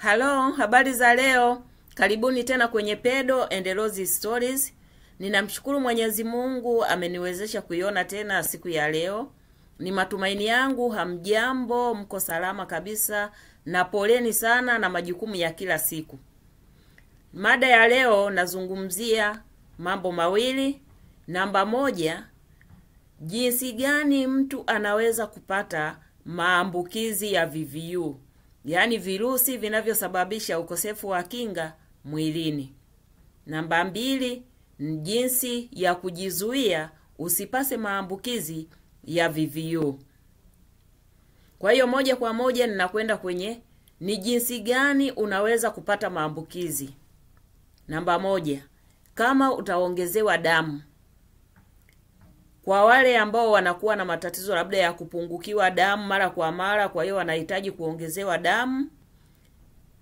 Halo, habari za leo. Karibuni tena kwenye Pedo and Rose Stories. Ninamshukuru Mwenyezi Mungu ameniwezesha kuiona tena siku ya leo. Ni matumaini yangu hamjambo, mko salama kabisa na poleni sana na majukumu ya kila siku. Mada ya leo nazungumzia mambo mawili. Namba moja, jinsi gani mtu anaweza kupata maambukizi ya VVU. Yaani virusi vinavyosababisha ukosefu wa kinga mwilini. Namba mbili, jinsi ya kujizuia usipase maambukizi ya VVU. Kwa hiyo moja kwa moja ninakwenda kwenye ni jinsi gani unaweza kupata maambukizi. Namba moja, kama utaongezewa damu. Kwa wale ambao wanakuwa na matatizo labda ya kupungukiwa damu mara kwa mara, kwa hiyo wanahitaji kuongezewa damu.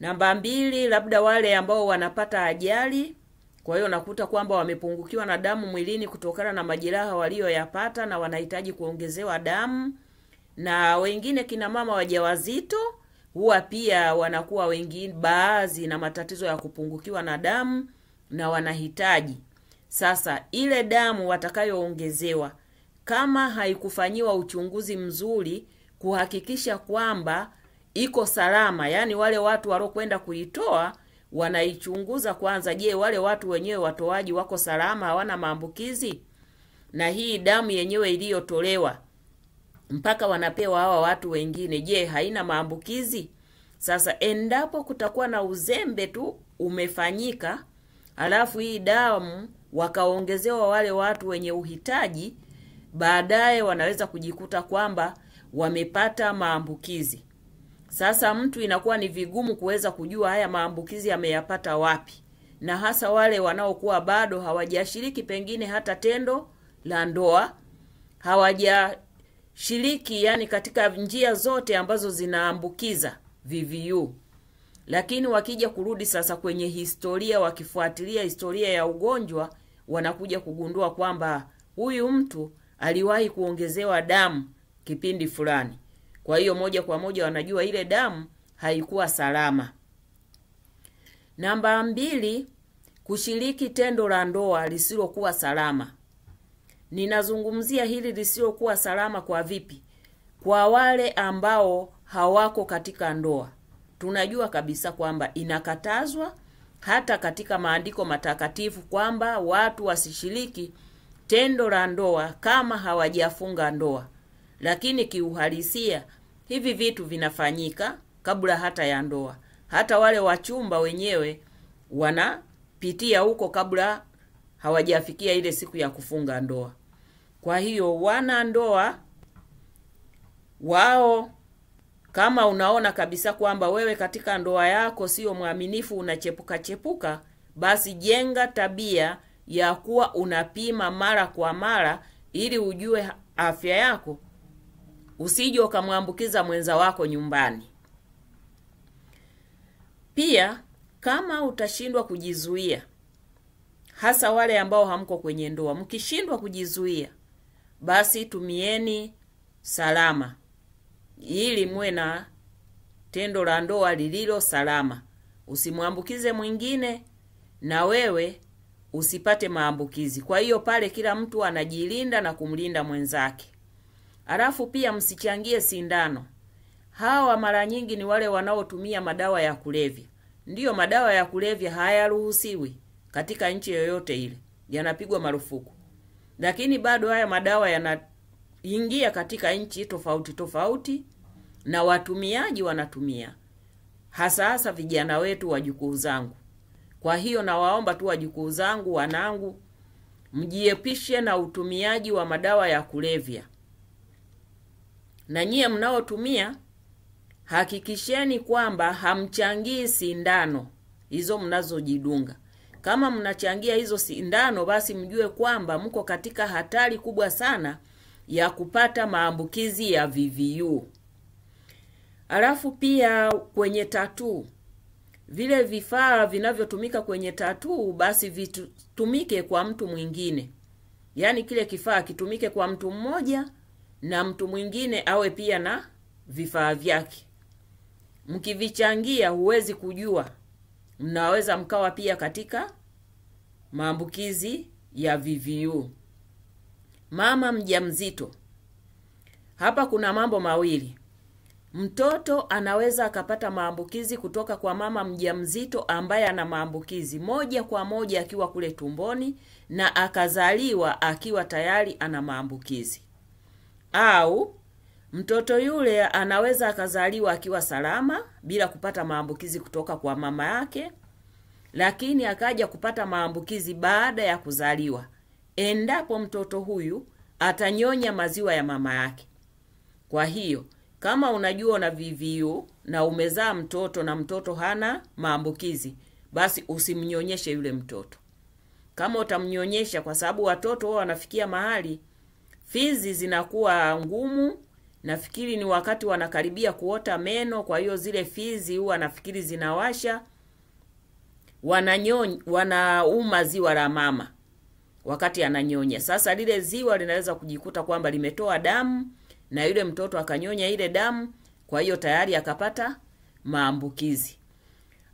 Namba mbili, labda wale ambao wanapata ajali, kwa hiyo nakuta kwamba wamepungukiwa na damu mwilini kutokana na majeraha walioyapata na wanahitaji kuongezewa damu. Na wengine kina mama wajawazito huwa pia wanakuwa wengine baadhi na matatizo ya kupungukiwa na damu na wanahitaji. Sasa ile damu watakayoongezewa, kama haikufanyiwa uchunguzi mzuri kuhakikisha kwamba iko salama, yani wale watu waliokwenda kuitoa wanaichunguza kwanza, je, wale watu wenyewe watoaji wako salama, hawana maambukizi? Na hii damu yenyewe iliyotolewa mpaka wanapewa hawa watu wengine, je, haina maambukizi? Sasa endapo kutakuwa na uzembe tu umefanyika, alafu hii damu wakaongezewa wale watu wenye uhitaji, baadaye wanaweza kujikuta kwamba wamepata maambukizi. Sasa mtu inakuwa ni vigumu kuweza kujua haya maambukizi ameyapata wapi. Na hasa wale wanaokuwa bado hawajashiriki pengine hata tendo la ndoa, hawajashiriki yani katika njia zote ambazo zinaambukiza VVU. Lakini wakija kurudi sasa kwenye historia, wakifuatilia historia ya ugonjwa, wanakuja kugundua kwamba huyu mtu aliwahi kuongezewa damu kipindi fulani. Kwa hiyo moja kwa moja wanajua ile damu haikuwa salama. Namba mbili, kushiriki tendo la ndoa lisilokuwa salama. Ninazungumzia hili lisilokuwa salama kwa vipi? Kwa wale ambao hawako katika ndoa. Tunajua kabisa kwamba inakatazwa hata katika maandiko matakatifu kwamba watu wasishiriki tendo la ndoa kama hawajafunga ndoa. Lakini kiuhalisia hivi vitu vinafanyika kabla hata ya ndoa. Hata wale wachumba wenyewe wanapitia huko kabla hawajafikia ile siku ya kufunga ndoa. Kwa hiyo wana ndoa wao, kama unaona kabisa kwamba wewe katika ndoa yako sio mwaminifu, unachepuka, basi jenga tabia ya kuwa unapima mara kwa mara ili ujue afya yako. Usije ukamwambukiza mwenza wako nyumbani. Pia kama utashindwa kujizuia, hasa wale ambao hamko kwenye ndoa, mkishindwa kujizuia, basi tumieni salama ili muwe na tendo la ndoa lililo salama. Usimwambukize mwingine na wewe usipate maambukizi. Kwa hiyo pale kila mtu anajilinda na kumlinda mwenzake. Alafu pia msichangie sindano. Hawa mara nyingi ni wale wanaotumia madawa ya kulevya. Ndiyo, madawa ya kulevya hayaruhusiwi katika nchi yoyote ile. Yanapigwa marufuku. Lakini bado haya madawa yanaingia katika nchi tofauti na watumiaji wanatumia. Hasa vijana wetu, wajukuu zangu. Kwa hiyo nawaomba tu wajukuu zangu, wanangu, mjiepishe na utumiaji wa madawa ya kulevya. Na nyie mnaotumia, hakikisheni kwamba hamchangii sindano hizo mnazojidunga. Kama mnachangia hizo sindano, basi mjue kwamba mko katika hatari kubwa sana ya kupata maambukizi ya VVU. Alafu pia kwenye tattoo, vile vifaa vinavyotumika kwenye tattoo basi vitumike kwa mtu mwingine. Yaani kile kifaa kitumike kwa mtu mmoja na mtu mwingine awe pia na vifaa vyake. mkivichangia huwezi kujua, mnaweza mkawa pia katika maambukizi ya VVU. Mama mjamzito, hapa kuna mambo mawili. Mtoto anaweza akapata maambukizi kutoka kwa mama mjamzito ambaye ana maambukizi moja kwa moja akiwa kule tumboni na akazaliwa akiwa tayari ana maambukizi. Au mtoto yule anaweza akazaliwa akiwa salama bila kupata maambukizi kutoka kwa mama yake, lakini akaja kupata maambukizi baada ya kuzaliwa, endapo mtoto huyu atanyonya maziwa ya mama yake. Kwa hiyo, kama unajua una VVU na umezaa mtoto na mtoto hana maambukizi, basi usimnyonyeshe yule mtoto. Kama utamnyonyesha, kwa sababu watoto wao wanafikia mahali fizi zinakuwa ngumu, nafikiri ni wakati wanakaribia kuota meno, kwa hiyo zile fizi huwa nafikiri zinawasha, wanauma ziwa la mama wakati ananyonya. Sasa lile ziwa linaweza kujikuta kwamba limetoa damu na yule mtoto akanyonya ile damu, kwa hiyo tayari akapata maambukizi.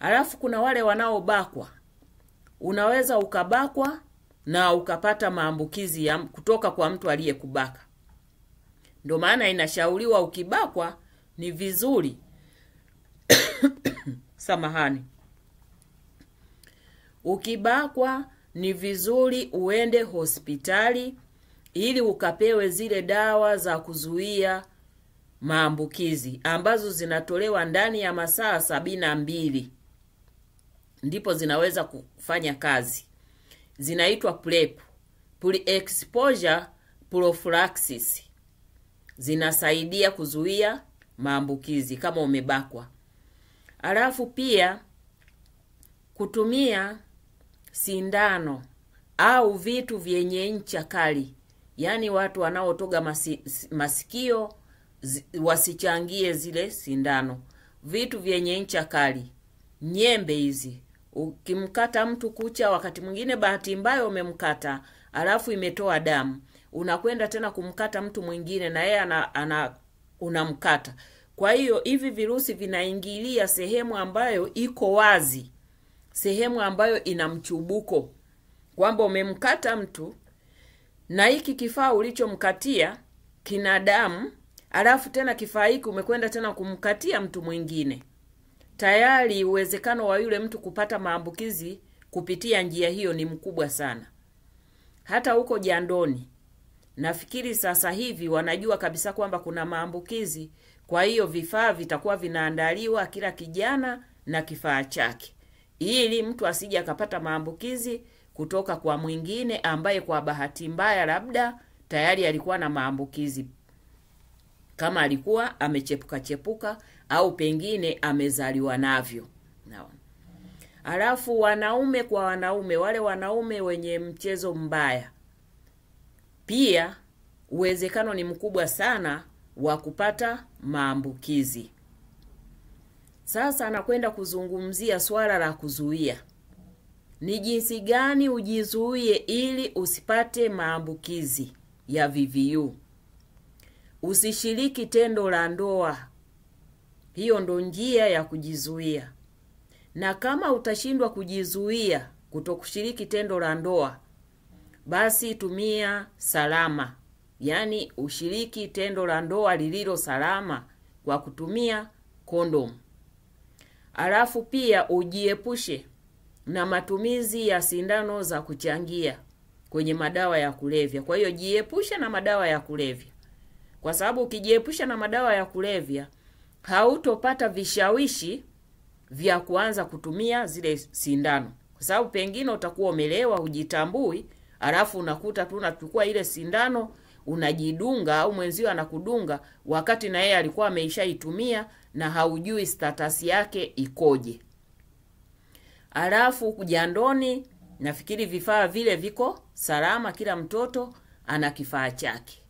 Alafu kuna wale wanaobakwa. Unaweza ukabakwa na ukapata maambukizi ya kutoka kwa mtu aliyekubaka. Ndio maana inashauriwa ukibakwa ni vizuri samahani. Ukibakwa ni vizuri uende hospitali ili ukapewe zile dawa za kuzuia maambukizi ambazo zinatolewa ndani ya masaa 72. Ndipo zinaweza kufanya kazi. Zinaitwa PrEP, pre-exposure prophylaxis. Zinasaidia kuzuia maambukizi kama umebakwa. Alafu pia kutumia sindano au vitu vyenye ncha kali. Yaani watu wanaotoga masikio wasichangie zile sindano. Vitu vyenye ncha kali. Nyembe hizi. Ukimkata mtu kucha, wakati mwingine bahati mbaya umemkata, alafu imetoa damu, unakwenda tena kumkata mtu mwingine na yeye unamkata. Kwa hiyo hivi virusi vinaingilia sehemu ambayo iko wazi, sehemu ambayo ina mchubuko, kwamba umemkata mtu na hiki kifaa ulichomkatia kina damu, alafu tena kifaa hiki umekwenda tena kumkatia mtu mwingine. Tayari uwezekano wa yule mtu kupata maambukizi kupitia njia hiyo ni mkubwa sana. Hata huko jandoni, nafikiri sasa hivi wanajua kabisa kwamba kuna maambukizi, kwa hiyo vifaa vitakuwa vinaandaliwa kila kijana na kifaa chake, ili mtu asije akapata maambukizi kutoka kwa mwingine ambaye kwa bahati mbaya labda tayari alikuwa na maambukizi, kama alikuwa amechepuka au pengine amezaliwa navyo. Alafu wanaume kwa wanaume, wale wanaume wenye mchezo mbaya, pia uwezekano ni mkubwa sana wa kupata maambukizi. Sasa anakwenda kuzungumzia swala la kuzuia. Ni jinsi gani ujizuie ili usipate maambukizi ya VVU? Usishiriki tendo la ndoa. Hiyo ndo njia ya kujizuia. Na kama utashindwa kujizuia kutokushiriki tendo la ndoa, basi tumia salama. Yaani ushiriki tendo la ndoa lililo salama kwa kutumia kondom. Alafu pia ujiepushe na matumizi ya sindano za kuchangia kwenye madawa ya kulevya. Kwa hiyo jiepushe na madawa ya kulevya. Kwa sababu ukijiepusha na madawa ya kulevya, hautopata vishawishi vya kuanza kutumia zile sindano. Kwa sababu pengine utakuwa umelewa, hujitambui, alafu unakuta tu unachukua ile sindano unajidunga au mwenzio anakudunga wakati na yeye alikuwa ameishaitumia na haujui status yake ikoje. Alafu jandoni, nafikiri vifaa vile viko salama, kila mtoto ana kifaa chake.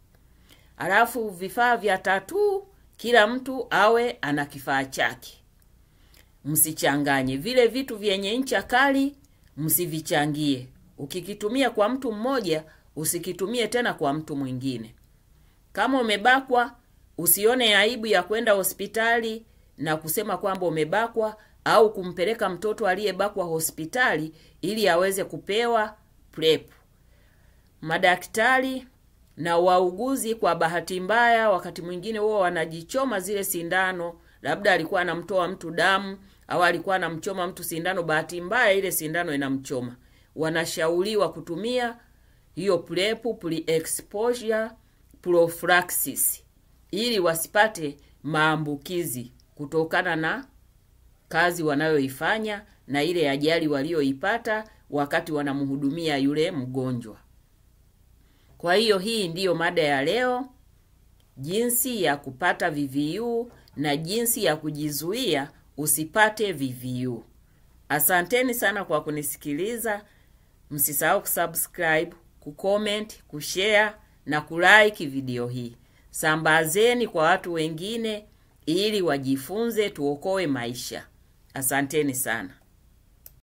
Alafu vifaa vya tattoo, kila mtu awe ana kifaa chake. Msichanganye vile vitu vyenye ncha kali, msivichangie. Ukikitumia kwa mtu mmoja, usikitumie tena kwa mtu mwingine. Kama umebakwa, usione aibu ya kwenda hospitali na kusema kwamba umebakwa, au kumpeleka mtoto aliyebakwa hospitali ili aweze kupewa PrEP. Madaktari na wauguzi kwa bahati mbaya wakati mwingine huwa wanajichoma zile sindano, labda alikuwa anamtoa mtu damu au alikuwa anamchoma mtu sindano, bahati mbaya ile sindano inamchoma. Wanashauriwa kutumia hiyo PrEP, pre-exposure prophylaxis, ili wasipate maambukizi kutokana na kazi wanayoifanya na ile ajali walioipata wakati wanamhudumia yule mgonjwa. Kwa hiyo hii ndiyo mada ya leo, jinsi ya kupata VVU na jinsi ya kujizuia usipate VVU. Asanteni sana kwa kunisikiliza. Msisahau kusubscribe, kucomment, kushare na kulike video hii. Sambazeni kwa watu wengine ili wajifunze, tuokoe maisha. Asanteni sana.